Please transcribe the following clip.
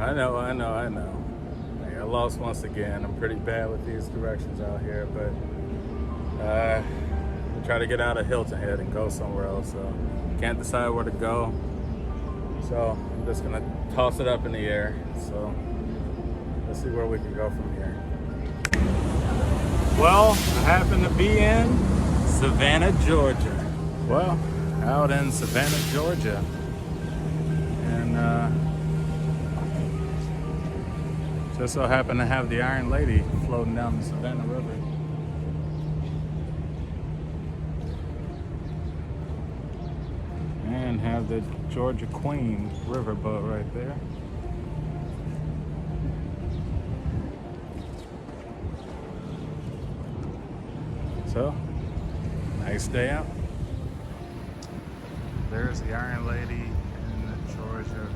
I know. I got lost once again. I'm pretty bad with these directions out here, but we try to get out of Hilton Head and go somewhere else. So can't decide where to go. So I'm just gonna toss it up in the air. So let's see where we can go from here. Well, I happen to be in Savannah, Georgia. Well, out in Savannah, Georgia. And just so happen to have the Iron Lady floating down the Savannah River. And have the Georgia Queen riverboat right there. So, nice day out. There's the Iron Lady in the Georgia